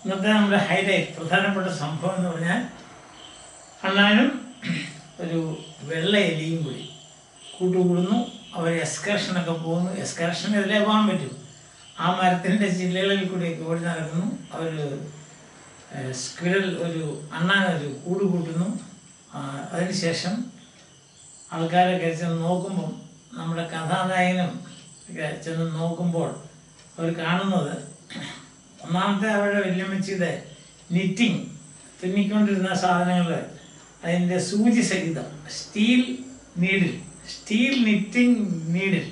ഇന്നത്തെ നമ്മുടെ ഹൈലൈറ്റ് പ്രധാനപ്പെട്ട സംഭവം എന്ന് പറഞ്ഞാൽ അണ്ണാനും ഒരു വെള്ള എലിയും കൂടി കൂട്ടുകൂടുന്നു. അവർ എക്സ്കർഷനൊക്കെ പോകുന്നു. എക്സ്കർഷൻ ഇതിലേ പോകാൻ പറ്റും. ആ മരത്തിൻ്റെ ജില്ലകളിൽ കൂടിയൊക്കെ ഓടി നടക്കുന്നു. അവർ സ്ക്വിരൽ അണ്ണാനൊരു കൂട് കൂട്ടുന്നു. അതിനുശേഷം ആൾക്കാരൊക്കെ ചെന്ന് നോക്കുമ്പം നമ്മുടെ കഥാനായകനും ഒക്കെ ചെന്ന് നോക്കുമ്പോൾ അവർ കാണുന്നത് ഒന്നാമത്തെ അവരുടെ വല്യമ്മച്ചിയുടെ നിറ്റിങ് തുന്നിക്കൊണ്ടിരുന്ന സാധനങ്ങൾ അതിൻ്റെ സൂചി സഹിതം സ്റ്റീൽ നിറ്റിങ് നീഡിൽ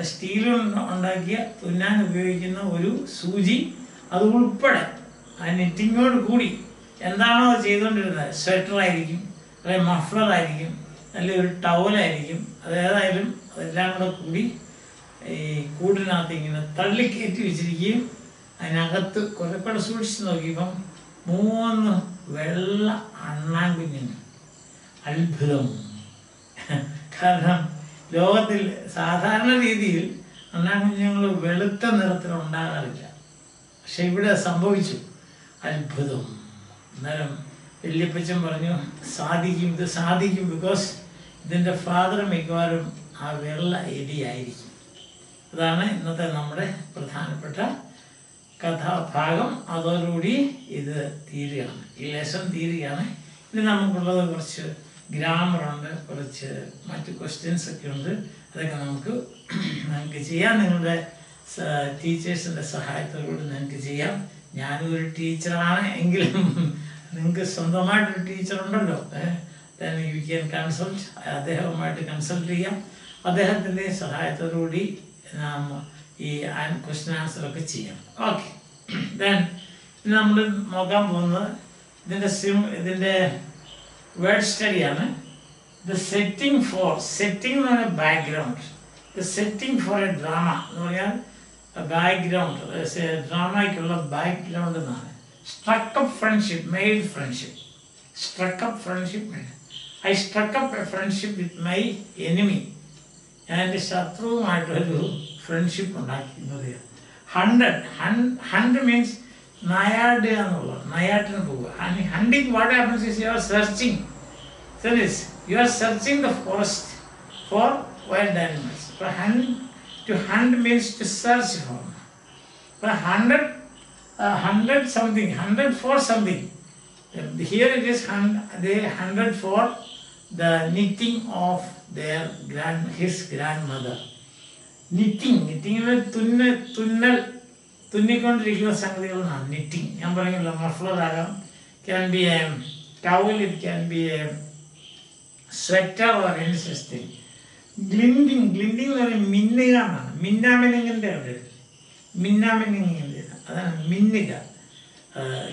സ്റ്റീൽ ഉണ്ടാക്കിയ തുന്നാൻ ഉപയോഗിക്കുന്ന ഒരു സൂചി അത് ഉൾപ്പെടെ ആ നിറ്റിങ്ങോട് കൂടി എന്താണോ അത് ചെയ്തുകൊണ്ടിരുന്നത്, സ്വെറ്ററായിരിക്കും, അല്ലെങ്കിൽ മഫ്ലറായിരിക്കും, അല്ലെങ്കിൽ ഒരു ടവലായിരിക്കും, അതേതായാലും അതെല്ലാം കൂടെ കൂടി ഈ കൂടിനകത്ത് ഇങ്ങനെ തള്ളിക്കയറ്റി വെച്ചിരിക്കുകയും അതിനകത്ത് കുറേക്കൂടെ സൂക്ഷിച്ച് നോക്കിയപ്പം 3 വെള്ള അണ്ണാൻ കുഞ്ഞുങ്ങൾ. അത്ഭുതം. കാരണം ലോകത്തിൽ സാധാരണ രീതിയിൽ അണ്ണാൻ കുഞ്ഞുങ്ങൾ വെളുത്ത നിറത്തിലുണ്ടാകാറില്ല. പക്ഷെ ഇവിടെ സംഭവിച്ചു. അത്ഭുതം. അന്നേരം വല്യപ്പച്ചൻ പറഞ്ഞു ഇത് സാധിക്കും, ബിക്കോസ് ഇതിൻ്റെ ഫാദർ മിക്കവാറും ആ വെള്ള എലിയായിരിക്കും. അതാണ് ഇന്നത്തെ നമ്മുടെ പ്രധാനപ്പെട്ട കഥാഭാഗം. അതോടുകൂടി ഇത് തീരുകയാണ്, ഈ ലെസൺ തീരുകയാണ്. ഇനി നമുക്കുള്ളത് കുറച്ച് ഗ്രാമറുണ്ട്, കുറച്ച് മറ്റ് ക്വസ്റ്റ്യൻസ് ഒക്കെ ഉണ്ട്. അതൊക്കെ നിങ്ങൾക്ക് ചെയ്യാം. നിങ്ങളുടെ ടീച്ചേഴ്സിൻ്റെ സഹായത്തോടുകൂടി നിങ്ങൾക്ക് ചെയ്യാം. ഞാനും ഒരു ടീച്ചറാണ് എങ്കിലും നിങ്ങൾക്ക് സ്വന്തമായിട്ടൊരു ടീച്ചറുണ്ടല്ലോ, യു ക്യാൻ കൺസൾട്ട്. അദ്ദേഹവുമായിട്ട് കൺസൾട്ട് ചെയ്യാം. അദ്ദേഹത്തിൻ്റെ സഹായത്തോടുകൂടി നാം ഈ ക്വസ്റ്റ്യൻ ആൻസറൊക്കെ ചെയ്യാം. ഓക്കെ, ദെൻ ഇനി നമ്മൾ നോക്കാൻ പോകുന്നത് ഇതിൻ്റെ വേർഡ് സ്റ്റഡിയാണ്. സെറ്റിംഗ് എന്ന് പറഞ്ഞാൽ background. Setting for a drama എന്ന് പറഞ്ഞാൽ ബാക്ക്ഗ്രൗണ്ട്, ഡ്രാമയ്ക്കുള്ള ബാക്ക്ഗ്രൗണ്ട് എന്നാണ്. Struck up friendship, made friendship. Struck up friendship. I struck up a friendship with my enemy. ഞാൻ എൻ്റെ ശത്രുവുമായിട്ടൊരു ഫ്രണ്ട്ഷിപ്പ് ഉണ്ടാക്കി എന്ന് പറയുക. 100 മീൻസ് നയാടുക എന്നുള്ളത്, നയാട്ടിന് പോവുക. Hunting what happens is you are searching. You are searching the forest for wild animals. To hunt means to search for. 100 something, 100 for something. Here it is they 100 for the knitting of his grandmother. Knitting തുന്നിക്കൊണ്ടിരിക്കുന്ന സംഗതികളാണ് knitting. ഞാൻ പറഞ്ഞല്ലോ, muffler ആകാം, can be a towel, it can be a sweater or any such thing. Glinting എന്ന് പറഞ്ഞാൽ മിന്നുക എന്നാണ്. മിന്നാമിനുങ്ങിൻ്റെ അതാണ് മിന്നുക.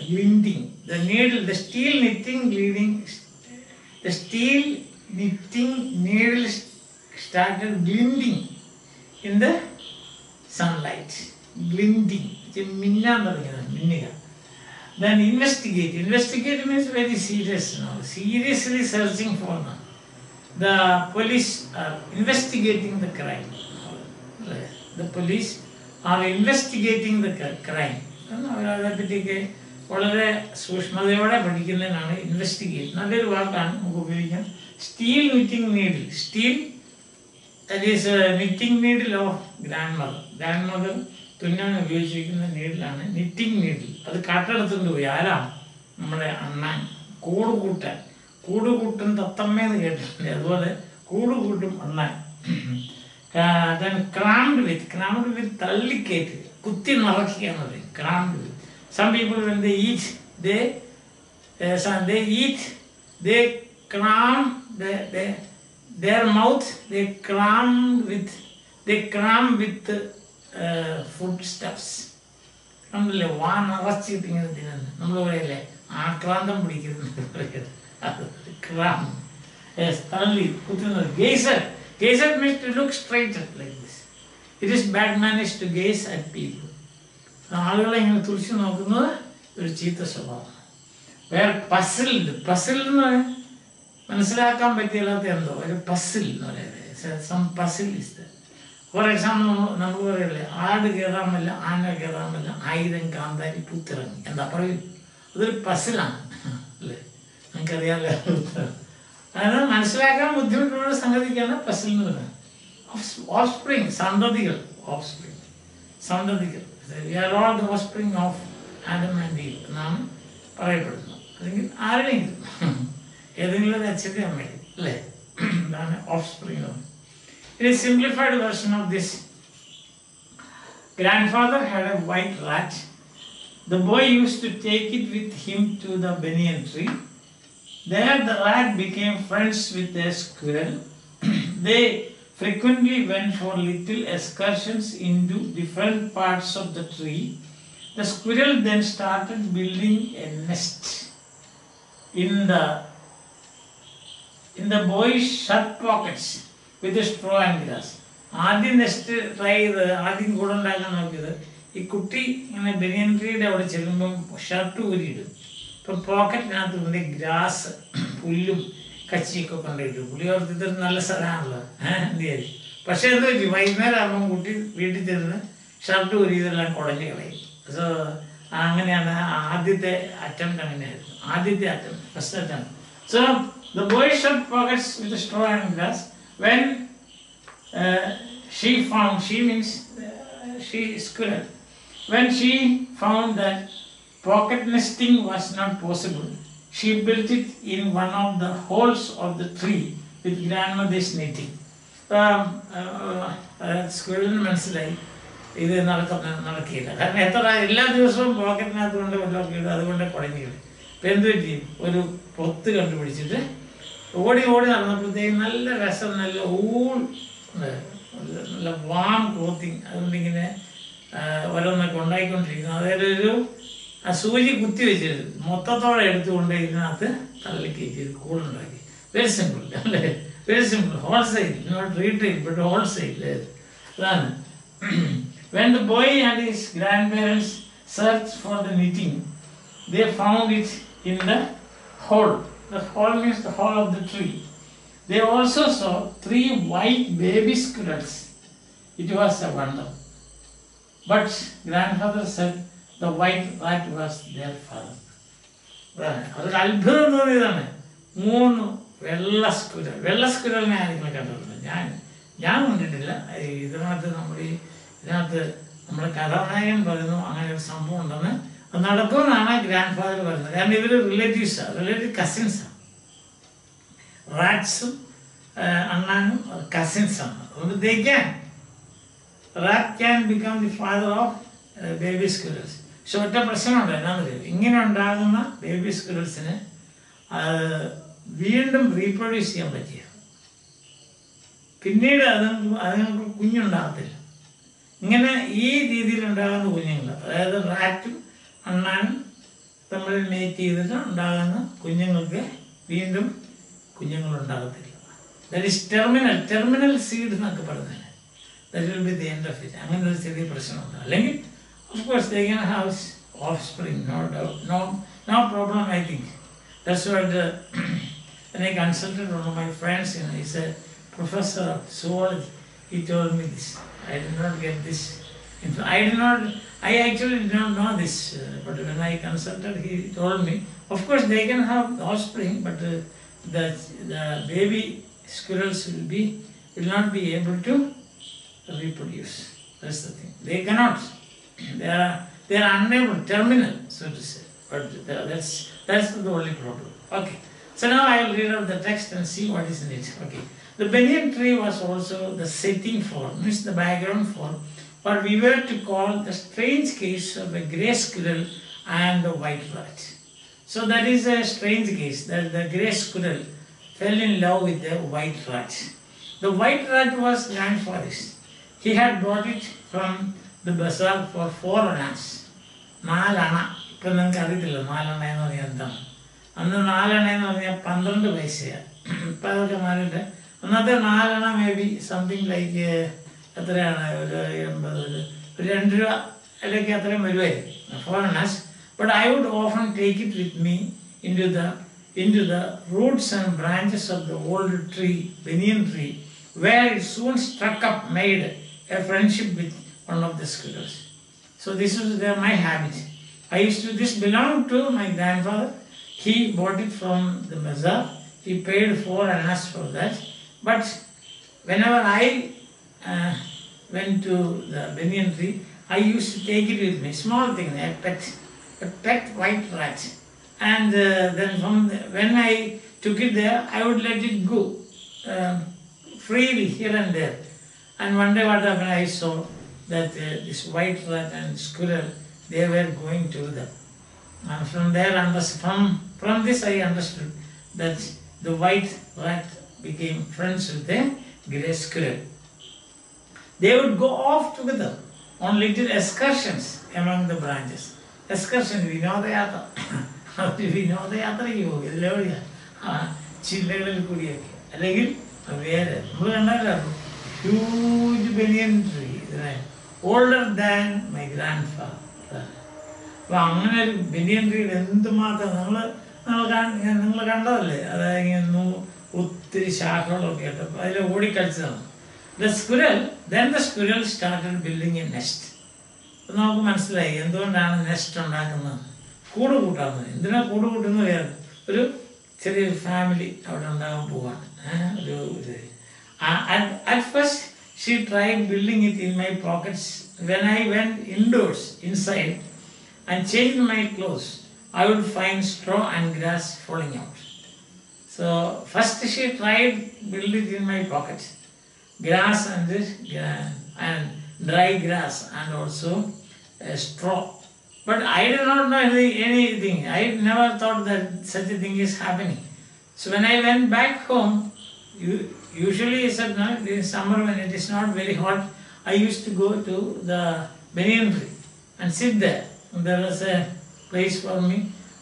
ഗ്ലിൻഡിങ്, the steel knitting needle started glinting in the sunlight. Glinting, മിന്നാൻ തുടങ്ങിയതാണ്, മിന്നുക. Then investigate means very serious now, seriously searching for them. The police are investigating the crime. The police are investigating the crime. അവരതെ പറ്റിയൊക്കെ വളരെ സൂക്ഷ്മതയോടെ പഠിക്കുന്നതിനാണ് investigate. നല്ലൊരു വാക്കാണ്, നമുക്ക് ഉപയോഗിക്കാം. Steel knitting needle. Steel, that is knitting needle of grandmother തുന്നാൻ ഉപയോഗിച്ചിരിക്കുന്ന നീഡിലാണ് നിറ്റിംഗ് നീഡിൽ. അത് കാട്ടെടുത്തുകൊണ്ട് പോയി. ആരാണ്? നമ്മുടെ അണ്ണാൻ. കൂടുകൂട്ടൻ തത്തമ്മയെന്ന് കേട്ടിട്ടുണ്ട്, അതുപോലെ കൂടുകൂട്ടും അണ്ണാൻ. ക്രാംഡ് വിത്ത് തള്ളിക്കയറ്റ്, കുത്തി നിറയ്ക്കുക എന്ന് പറയും. Crammed with. Some people when they eat they cram their mouth, they cram with food stuffs. നമ്മളല്ലേ വാനറച്ചിട്ട് ഇങ്ങനെ തിന്നുന്നു. നമ്മൾ പറയല്ലേ ആക്രാന്തം പിടിക്കുന്നത് പറയുന്നത്. ക്രാം, തള്ളി കുത്തുന്നത്. Gazer means to look straight like this. It is bad manners to gaze at people. ആളുകളെ ഇങ്ങനെ തുറിച്ച് നോക്കുന്നത് ഒരു ചീത്ത സ്വഭാവം. വേറെ പസിൽ എന്ന് മനസ്സിലാക്കാൻ പറ്റില്ലാത്ത എന്തോ ഒരു പസിൽ എന്ന് പറയുന്നത്. Some puzzle is for example നമ്മൾ പറയല്ലേ, ആട് കയറാൻ പറ്റില്ല, ആന കയറാൻ പറ്റില്ല, 1000 കാന്താരി പൂത്തിറങ്ങി. എന്താ പറയും? അതൊരു പസിലാണ് അല്ലേ? നമുക്കറിയാമല്ലോ ഉത്തരം. അതായത് മനസ്സിലാക്കാൻ ബുദ്ധിമുട്ടുള്ള സംഗതിക്കാണ് പസിൽ എന്ന് പറയുന്നത്. ഓഫ്സ്പ്രിങ്, സന്തതികൾ. ഓഫ്സ്പ്രിങ്, സന്തതികൾ. We are all the offspring of Adam and Eve എന്നാണ് പറയപ്പെടുന്നത്. അല്ലെങ്കിൽ ആരുടെയെങ്കിലും ഏതെങ്കിലും ഒരു അച്ഛൻ്റെ അമ്മയിൽ അല്ലേ? അതാണ് offspring. In a simplified version of this, grandfather had a white rat. The boy used to take it with him to the banyan tree. There the rat became friends with a squirrel. They frequently went for little excursions into different parts of the tree. The squirrel then started building a nest in the boy's shirt pockets with a straw and grass. ആദ്യം next try ചെയ്ത് ആദ്യം കൂടെ ഉണ്ടാക്കാൻ നോക്കിയത് ഈ കുട്ടി ഇങ്ങനെ ബനിയൻ ട്രീയുടെ അവിടെ ചെല്ലുമ്പം ഷർട്ട് ഊരിയിടും. ഇപ്പം പോക്കറ്റിനകത്ത് കൊണ്ട് ഗ്രാസ്, പുല്ലും കച്ചിയൊക്കെ കൊണ്ടിട്ടു. പുള്ളി ഓർത്ത് ഇതൊരു നല്ല സ്ഥലമാണല്ലോ, എന്ത് ചെയ്തു. പക്ഷേ എന്ത് പറ്റി, വൈകുന്നേരം ആകുമ്പം കുട്ടി വീട്ടിൽ ചെന്ന് ഷർട്ട് ഊരി ഇതെല്ലാം കുടഞ്ഞ് കളയും. സോ അങ്ങനെയാണ് ആദ്യത്തെ അറ്റംപ്റ്റ്. അങ്ങനെയായിരുന്നു ആദ്യത്തെ attempt, first attempt. So the boy shirt pockets with a straw and grass. When she means she squirrel. When she found that pocket nesting was not possible, she built it in one of the holes of the tree with grandmother's knitting. സ്ക്വയറിന് മനസ്സിലായി ഇത് നടക്കില്ല. കാരണം എല്ലാ ദിവസവും പോക്കറ്റിനകത്ത് കൊണ്ട് വല്ലതൊക്കെ ഇടും, അതുകൊണ്ട് കുഴഞ്ഞിടും. ഇപ്പം എന്ത് പറ്റി, ഒരു പൊത്ത് കണ്ടുപിടിച്ചിട്ട് ഓടി നടന്നപ്പോഴത്തേക്കും നല്ല രസം, നല്ല നല്ല വാം ക്ലോത്തിങ്. അതുകൊണ്ടിങ്ങനെ ഓരോന്നൊക്കെ ഉണ്ടായിക്കൊണ്ടിരിക്കുന്നു. അതായത് ഒരു സൂചി കുത്തി വെച്ചിട്ട് മൊത്തത്തോടെ എടുത്തുകൊണ്ട് ഇതിനകത്ത് തള്ളിക്കയറ്റി കൂടുണ്ടാക്കി. വെരി സിമ്പിൾ അല്ലേ? Very simple. Wholesale, not retail but wholesale. അതാണ്. When the boy and his grandparents searched for the knitting, they found it in the hole. The hole means the hole of the tree. They also saw 3 white baby squirrels. It was a wonder. But grandfather said the white rat was their father. അതൊരു അത്ഭുതം തോന്നിയതാണ്. 3 വെള്ള സ്ക്വിരലിനെ ആരെങ്കിലും കണ്ടിട്ടുണ്ട്? ഞാൻ കണ്ടിട്ടില്ല. ഇതിനകത്ത് നമ്മുടെ കഥാനായകൻ പറയുന്നു അങ്ങനെ ഒരു സംഭവം ഉണ്ടെന്ന്. അത് നടക്കുമെന്നാണ് ഗ്രാൻഡ് ഫാദർ പറയുന്നത്. കാരണം ഇവർ റിലേറ്റീവ് കസിൻസാണ്. റാറ്റ്സും അണ്ണാനും കസിൻസാണ്. അതുകൊണ്ട് rat can become the father of baby squirrels. പക്ഷെ ഒറ്റ പ്രശ്നമുണ്ട്. എന്നാന്ന് അറിയാം, ഇങ്ങനെ ഉണ്ടാകുന്ന ബേബി സ്ക്വിറൽസിന് വീണ്ടും റീപ്രൊഡ്യൂസ് ചെയ്യാൻ പറ്റിയ പിന്നീട് അതുങ്ങൾക്ക് കുഞ്ഞുണ്ടാകത്തില്ല. ഇങ്ങനെ ഈ രീതിയിലുണ്ടാകുന്ന കുഞ്ഞുങ്ങൾ, അതായത് റാറ്റും അണ്ണാനും തമ്മിൽ മേറ്റ് ചെയ്തിട്ട് ഉണ്ടാകുന്ന കുഞ്ഞുങ്ങൾക്ക് വീണ്ടും കുഞ്ഞുങ്ങളുണ്ടാകത്തില്ല. ദാറ്റ് ഈസ് ടെർമിനൽ സീഡ് എന്നൊക്കെ പറയുന്നത്. That will be the end of it. അങ്ങനെ ഒരു ചെറിയ പ്രശ്നമുണ്ട്. അല്ലെങ്കിൽ of course they can have offspring, no problem. I think that's what when I consulted one of my friends, he's a professor of zoology. He told me this. I did not get this. I actually did not know this, but when I consulted, he told me, of course they can have offspring, but the baby squirrels will not be able to reproduce. That's the thing. They cannot. They are unable, terminal, so to say. But that's the only problem. Okay. So now I will read out the text and see what is in it. Okay. The banyan tree was also the setting for, means the background for, what we were to call the strange case of a grey squirrel and the white rat. So that is a strange case, that the grey squirrel fell in love with the white rat. The white rat was grandfather's. He had bought it from the bazaar for 4 annas. 4 anna. ഇപ്പം നിങ്ങൾക്ക് അറിയത്തില്ല 4 anna എന്ന് പറഞ്ഞാൽ എന്താണ്. അന്ന് 4 anna എന്ന് പറഞ്ഞാൽ 12 പൈസയാണ്. ഇപ്പം അതൊക്കെ മാറിയിട്ട് അന്നത്തെ 4 anna may be something like എത്രയാണ്, ഒരു 80, ഒരു 2 രൂപ അല്ലെങ്കിൽ അത്രയും വരുമായിരുന്നു. 4 annas. But I would often take it with me into the roots and branches of the old tree, banyan tree, where it soon struck up, made a friendship with one of the squirrels. So this was my habit. This belonged to my grandfather. He bought it from the bazaar. He paid 4 annas for that. But whenever I went to the banyan tree, I used to take it with me. Small thing, a pet white rat. And then when I took it there, I would let it go freely here and there. And one day what happened, I saw that this white rat and squirrel, they were going together. And from this I understood that the white rat became friends with the grey squirrel. They would go off together on little excursions among the branches. Excursion, Vinodayatra. Vinodayatra പോകും എല്ലാം ചില്ലകളിൽ കൂടിയൊക്കെ അല്ലെങ്കിൽ വേറെ നമ്മൾ കണ്ടാലും huge banyan tree, older than my grandfather. അപ്പോൾ അങ്ങനെ ഒരു ബനിയൻ ട്രീ എന്തുമാത്രം നിങ്ങൾ കണ്ടതല്ലേ, അതായത് ഒത്തിരി ശാഖകളൊക്കെ ആയിട്ട് അപ്പോൾ അതിൽ ഓടിക്കളിച്ചതാണ്. The squirrel started building a nest. അപ്പോൾ നമുക്ക് മനസ്സിലായി എന്തുകൊണ്ടാണ് നെസ്റ്റ് ഉണ്ടാക്കുന്നത്. കൂട് കൂട്ടാവുന്നത്. എന്തിനാ കൂട് കൂട്ടുന്നത്? വേറെ ഒരു ചെറിയൊരു ഫാമിലി അവിടെ ഉണ്ടാകാൻ പോവാണ്. At first, she tried building it in my pockets. When I went inside, and changed my clothes, I would find straw and grass falling out. So first she tried build it in my pockets, grass and dry grass and also straw. But I did not know anything. I never thought that such a thing is happening. So when I went back home, usually in summer when it is not very hot, I used to go to the banyan tree and sit there. There was a place for me.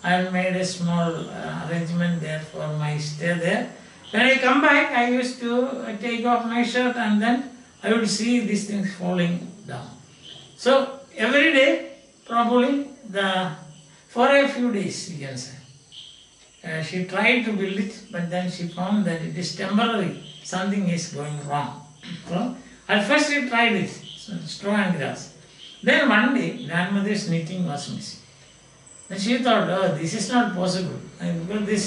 I had made a small arrangement there for my stay there. When I come back, I used to take off my shirt and then I would see these things falling down. So every day, probably for a few days, you can say. She tried to build it, but then she found that it is temporary. Something is going wrong. So at first she tried it, straw and grass. Then one day, grandmother's knitting was missing. Then she thought, oh, this is not possible. Because this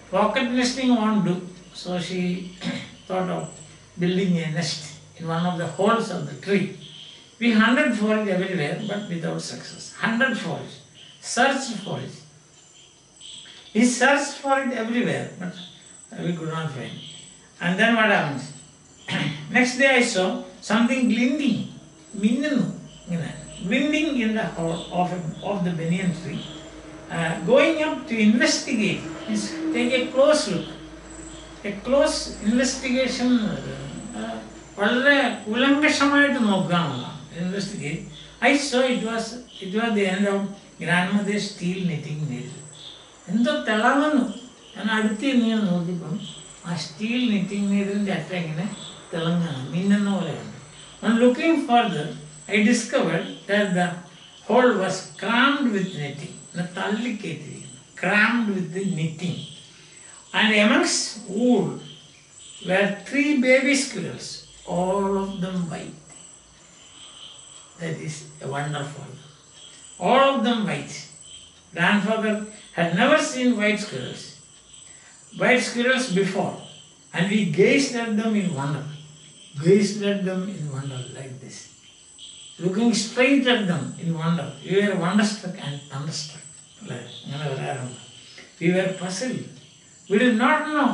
pocket nesting won't do. So she thought of building a nest in one of the holes of the tree. We hunted for it everywhere, but without success. Hunted for it, searched for it. We searched for it everywhere, but we could not find it. And then what happens? Next day I saw something glinting, glinting in the hole of the banyan tree. Going up to investigate, take a close look. A close investigation, വളരെ ഉലങ്കഷമായിട്ട് നോക്കുകയാണല്ലോ. Investigate. I saw it was the end of grandmother's steel knitting needle. എന്തോ തിളങ്ങുന്നു. ഞാൻ അടുത്ത് ഇങ്ങനെ നോക്കിയപ്പം ആ steel knitting നീഡിലിൻ്റെ അറ്റ ഇങ്ങനെ തിളങ്ങാണ്, മിന്നുന്ന പോലെയാണ്. On looking further, I discovered that the hole was crammed with knitting. തള്ളിക്കയറ്റിരിക്കുന്നു, crammed with the knitting. And amongst wool were 3 baby squirrels, all of them white. That is wonderful. All of them white. Grandfather had never seen white squirrels before, and we gazed at them in wonder. Like this, looking straight at them in wonder. We were wonderstruck and thunderstruck. We were puzzled. We did not know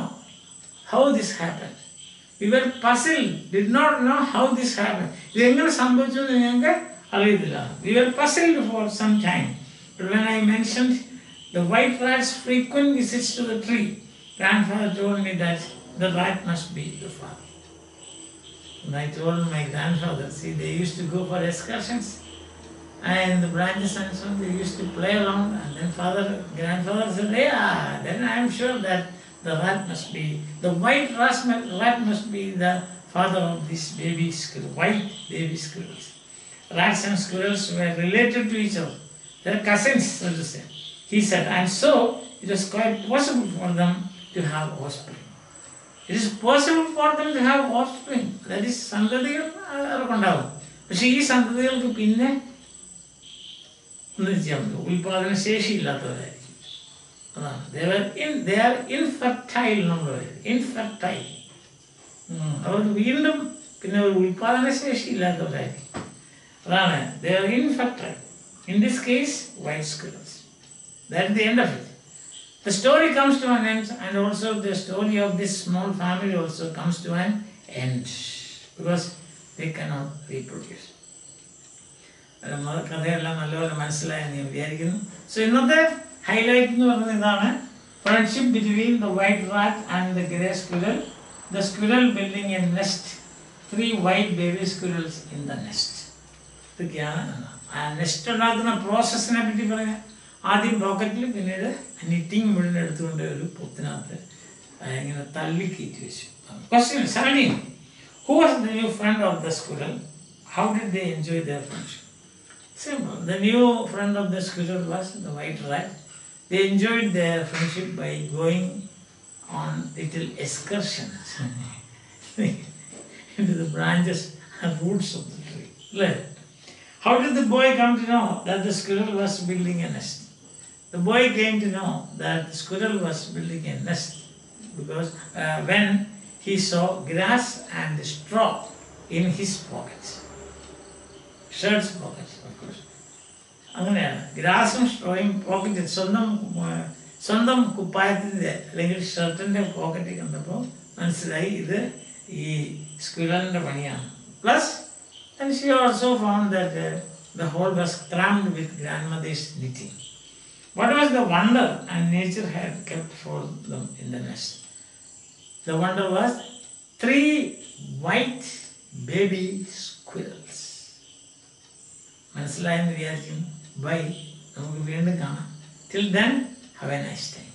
how this happened. We were puzzled, did not know how this happened. We were puzzled for some time. But when I mentioned the white rat's frequent visits to the tree, grandfather told me that the rat must be the father. And I told my grandfather, see, they used to go for excursions and the branches and so on, they used to play around, and then grandfather said, yeah, then I am sure that the white rat must be the father of these white baby squirrels. Rats and squirrels were related to each other. They are cousins, so to say. He said, and so it was quite possible for them to have offspring. It is possible for them to have offspring. That is, സന്തതികൾ അവർക്കുണ്ടാവും. പക്ഷെ ഈ സന്തതികൾക്ക് പിന്നെ ഒന്നും ചെയ്യാൻ പറ്റും, ഉൽപാദന ശേഷിയില്ലാത്തവരായിരിക്കും. അതാണ് they are infertile നമ്മൾ പറയുന്നത്. Infertile. അവർക്ക് വീണ്ടും പിന്നെ ഒരു ഉൽപാദന ശേഷി ഇല്ലാത്തവരായിരിക്കും. അതാണ് they are infertile. In this case, white squirrels. That is the end of it. The story comes to an end, and also the story of this small family also comes to an end because they cannot reproduce. കഥയെല്ലാം നല്ലപോലെ മനസ്സിലായെന്ന് ഞാൻ വിചാരിക്കുന്നു. So ഇന്നത്തെ highlight എന്ന് പറയുന്നത് ഇതാണ്: friendship between the white rat and the grey squirrel, the squirrel building A nest, 3 white baby squirrels in the nest. ഇതൊക്കെയാണ് ആ നെസ്റ്റ് ഉണ്ടാക്കുന്ന പ്രോസസ്സിനെ പറ്റി പറയാം. ആദ്യം പോക്കറ്റിൽ, പിന്നീട് നിറ്റിംഗ് മുഴുവൻ എടുത്തുകൊണ്ട് ഒരു പൊത്തിനകത്ത് ഇങ്ങനെ തള്ളി കയറ്റി വെച്ചു. Question 17. Who was the new friend of the squirrel? How did they enjoy their friendship? Simple. The new friend of the squirrel was the white rat. They enjoyed their friendship by going on little excursions into the branches and roots of the tree. How did the boy come to know that the squirrel was building a nest? The boy came to know that the squirrel was building a nest because when he saw grass and straw in his pockets. Shirt's pockets, of course. അങ്ങനെയാണ് ഗ്രാസും സ്ട്രോയും പോക്കറ്റിൽ സ്വന്തം കുപ്പായത്തിൻ്റെ അല്ലെങ്കിൽ ഷർട്ടിൻ്റെ പോക്കറ്റിൽ കണ്ടപ്പോൾ മനസ്സിലായി ഇത് ഈ സ്ക്വിറലിൻ്റെ പണിയാണ്. Plus and she also found that the hole was crammed with grandmother's knitting. What was the wonder and nature had kept for them in the nest? The wonder was 3 white baby squirrels. മനസ്സിലായെന്ന് വിചാരിക്കുന്നു. By, നമുക്ക് വീണ്ടും കാണാം. Till then, have a nice time.